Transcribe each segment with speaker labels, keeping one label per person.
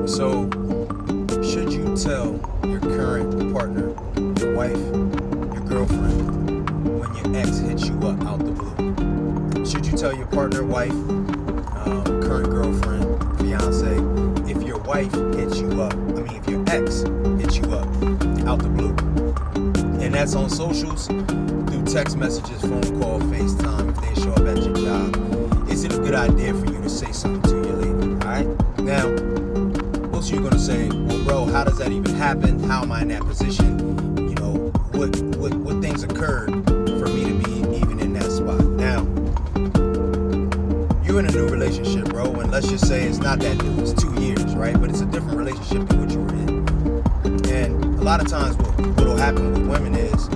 Speaker 1: So, should you tell your current partner, your wife, your girlfriend, when your ex hits you up out the blue? Should you tell your partner, wife, current girlfriend, fiance, if your wife hits you up, if your ex hits you up out the blue? And that's on socials, through text messages, phone call, FaceTime, if they show up at your job. Is it a good idea for you to say something to your lady? Alright? Now, most of you are going to say, well, bro, how does that even happen? How am I in that position? What things occurred for me to be even in that spot? Now, you're in a new relationship, bro, and let's just say it's not that new. It's 2 years, right? But it's a different relationship than what you were in. And a lot of times what will happen with women is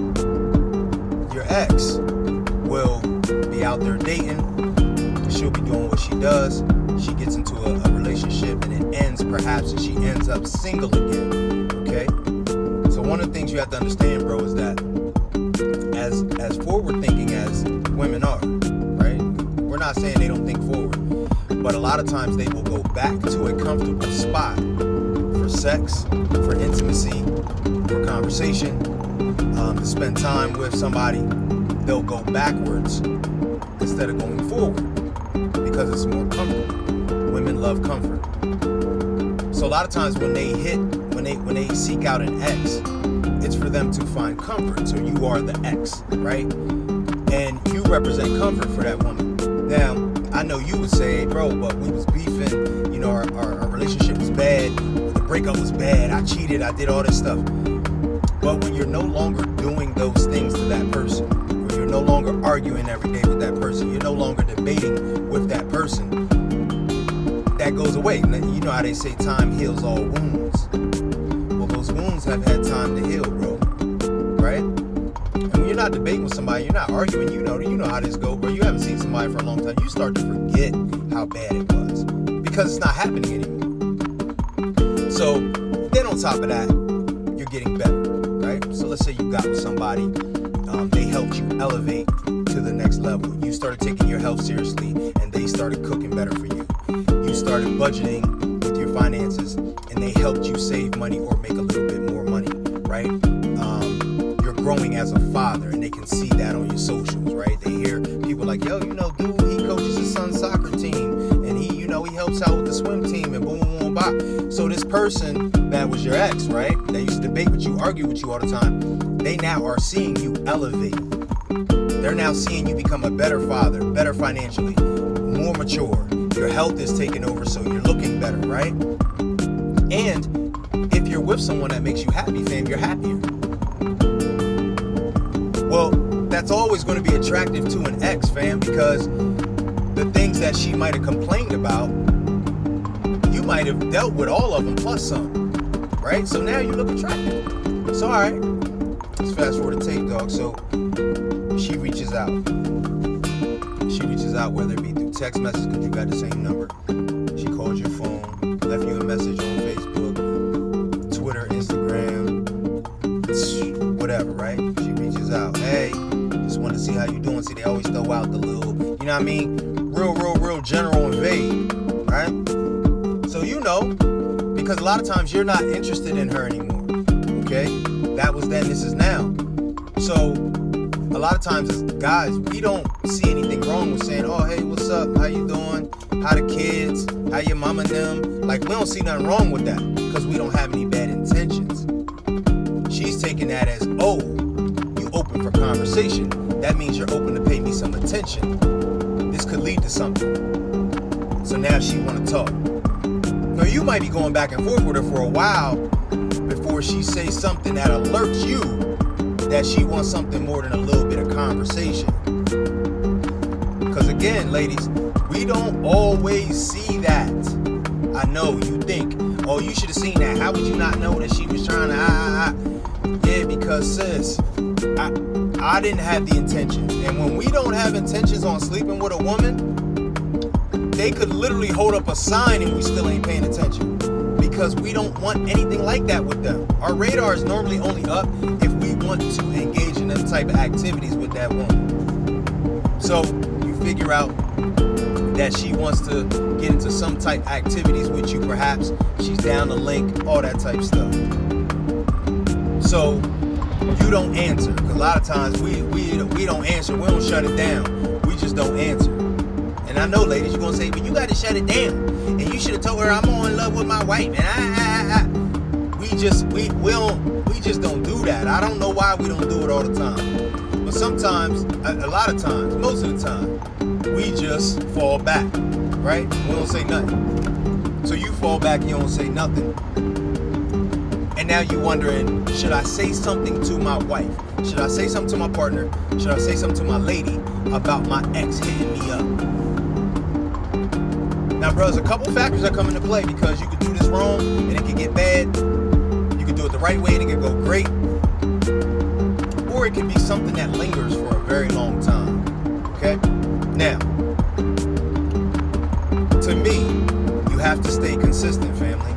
Speaker 1: your ex will be out there dating. She'll be doing what she does. She gets into a relationship and it ends perhaps and she ends up single again, okay? So one of the things you have to understand, bro, is that as forward thinking as women are, right? We're not saying they don't think forward, but a lot of times they will go back to a comfortable spot for sex, for intimacy, for conversation, to spend time with somebody. They'll go backwards instead of going forward because it's more comfortable. Women love comfort. So a lot of times when they seek out an ex, it's for them to find comfort. So you are the ex, right? And you represent comfort for that woman. Now, I know you would say, hey, bro, but we was beefing, our relationship was bad, the breakup was bad, I cheated, I did all this stuff. But when you're no longer doing those things to that person, or you're no longer arguing every day with that person, you're no longer debating with that person, that goes away. And you know how they say time heals all wounds. Well, those wounds have had time to heal, bro. Right? And when you're not debating with somebody, you're not arguing, you know how this goes, bro. You haven't seen somebody for a long time. You start to forget how bad it was because it's not happening anymore. So then on top of that, you're getting better, right? So let's say you got with somebody, they helped you elevate to the next level. You started taking your health seriously and they started cooking better for you. You started budgeting with your finances and they helped you save money or make a little bit more money, right? You're growing as a father and they can see that on your socials, right? They hear people like, yo, dude, he coaches his son's soccer team and he helps out with the swim team and boom, boom, boom. So this person that was your ex, right? That used to debate with you, argue with you all the time, they now are seeing you elevate. They're now seeing you become a better father, better financially, more mature. Your health is taking over, so you're looking better, right? And if you're with someone that makes you happy, fam, you're happier. Well, that's always going to be attractive to an ex, fam, because the things that she might have complained about, you might have dealt with all of them plus some, right? So now you look attractive. So, all right, let's fast forward the tape, dog. So she reaches out. Whether it be through text message, because you got the same number. She called your phone, left you a message on Facebook, Twitter, Instagram, whatever, right? She reaches out. Hey, just wanted to see how you doing. See, they always throw out the little, real general and vague, right? So because a lot of times you're not interested in her anymore, okay? That was then, this is now. So a lot of times as guys, we don't see anything wrong with saying, oh, hey, what's up? How you doing? How the kids? How your mama and them? Like, we don't see nothing wrong with that because we don't have any bad intentions. She's taking that as, oh, you open for conversation. That means you're open to pay me some attention. This could lead to something. So now she want to talk. Now, you might be going back and forth with her for a while before she says something that alerts you that she wants something more than a little bit of conversation. Because again, ladies, we don't always see that. I know you think, oh, you should have seen that. How would you not know that she was trying to, Yeah, because sis, I didn't have the intention. And when we don't have intentions on sleeping with a woman, they could literally hold up a sign and we still ain't paying attention. Because we don't want anything like that with them. Our radar is normally only up if we want to engage in them type of activities with that woman. So you figure out that she wants to get into some type activities with you. Perhaps she's down the link, all that type stuff. So you don't answer, because a lot of times we don't answer. We don't shut it down. We just don't answer. And I know, ladies, you're gonna say, but you got to shut it down. And you should have told her I'm more in love with my wife. And we just don't do that. I don't know why we don't do it all the time. But sometimes, a lot of times, most of the time, we just fall back, right? We don't say nothing. So you fall back, you don't say nothing. And now you're wondering, should I say something to my wife? Should I say something to my partner? Should I say something to my lady about my ex hitting me up? Now, bro, there's a couple factors that come into play, because you could do this wrong and it can get bad. You could do it the right way and it can go great. Or it can be something that lingers for a very long time. Okay? Now, to me, you have to stay consistent, family.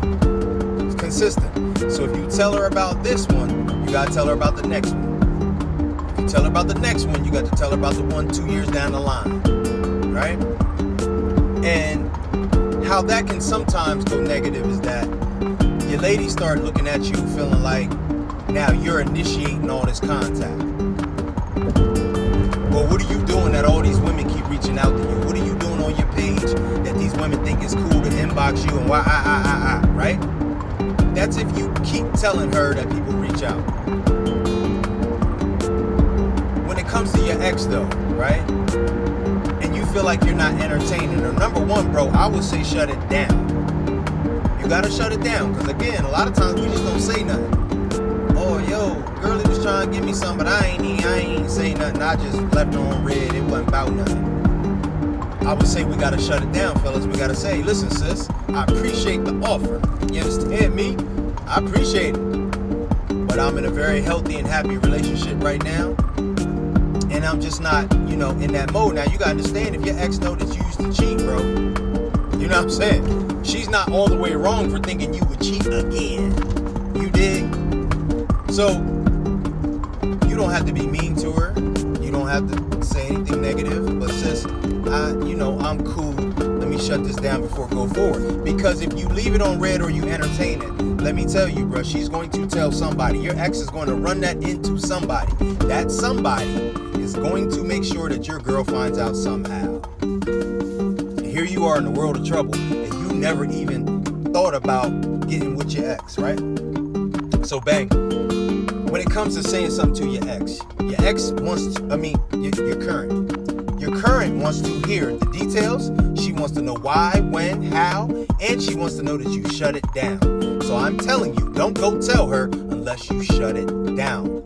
Speaker 1: It's consistent. So if you tell her about this one, you got to tell her about the next one. If you tell her about the next one, you got to tell her about the one 2 years down the line. Right? And how that can sometimes go negative is that your ladies start looking at you feeling like now you're initiating all this contact. Well, what are you doing that all these women keep reaching out to you? What are you doing on your page that these women think is cool to inbox you and why, right? That's if you keep telling her that people reach out. When it comes to your ex though, right? And you feel like you're not entertaining her, number one, bro, I would say shut it down. You gotta shut it down, because again, a lot of times we just don't say nothing. Oh, yo, girlie was trying to give me something, but I ain't say nothing. I just left her on red. It wasn't about nothing. I would say we gotta shut it down, fellas. We gotta say, listen, sis, I appreciate the offer. You understand me? I appreciate it. But I'm in a very healthy and happy relationship right now. And I'm just not, in that mode. Now, you gotta understand, if your ex know that you used to cheat, bro, you know what I'm saying? She's not all the way wrong for thinking you would cheat again. You dig? So, you don't have to be mean to her. You don't have to say anything negative. But sis, I'm cool. Let me shut this down before I go forward. Because if you leave it on red or you entertain it, let me tell you, bro, she's going to tell somebody. Your ex is going to run that into somebody. That somebody is going to make sure that your girl finds out somehow. And here you are in the world of trouble, and you never even thought about getting with your ex, right? So, bang. When it comes to saying something to your ex wants to, your current wants to hear the details. She wants to know why, when, how, and she wants to know that you shut it down. So I'm telling you, don't go tell her unless you shut it down.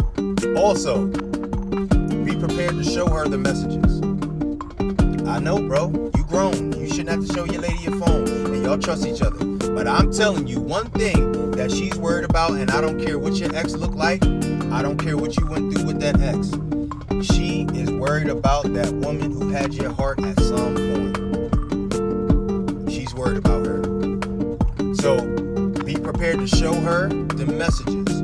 Speaker 1: Also, be prepared to show her the messages. I know, bro, you grown. You shouldn't have to show your lady your phone, and y'all trust each other. But I'm telling you, one thing that she's worried about, and I don't care what your ex look like, I don't care what you went through with that ex, she is worried about that woman who had your heart at some point. She's worried about her. So be prepared to show her the messages.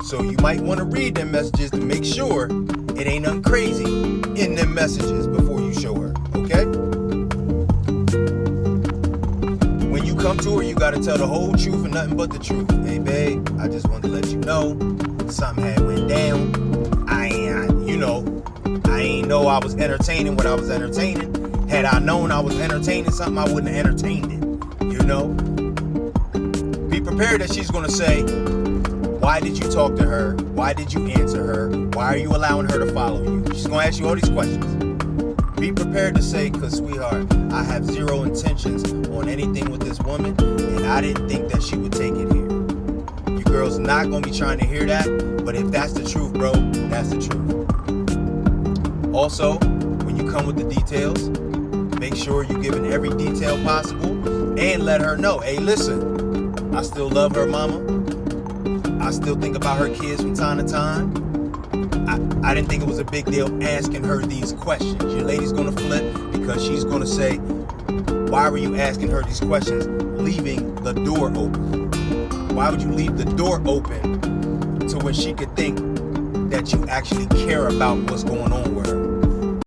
Speaker 1: So you might want to read them messages to make sure it ain't nothing crazy in them messages before you show her, okay? When you come to her, you got to tell the whole truth and nothing but the truth. Hey, babe, I just wanted to let you know something had went down. I ain't know I was entertaining what I was entertaining. Had I known I was entertaining something, I wouldn't have entertained it. Be prepared that she's going to say, why did you talk to her? Why did you answer her? Why are you allowing her to follow you? She's going to ask you all these questions. Be prepared to say, because, sweetheart, I have zero intentions on anything with this woman, and I didn't think that she would take it here. Your girl's not going to be trying to hear that, but if that's the truth, bro, that's the truth. Also, when you come with the details, make sure you're giving every detail possible and let her know, hey, listen, I still love her mama. I still think about her kids from time to time. I didn't think it was a big deal asking her these questions. Your lady's going to flip because she's going to say, why were you asking her these questions, leaving the door open? Why would you leave the door open to where she could think that you actually care about what's going on with her?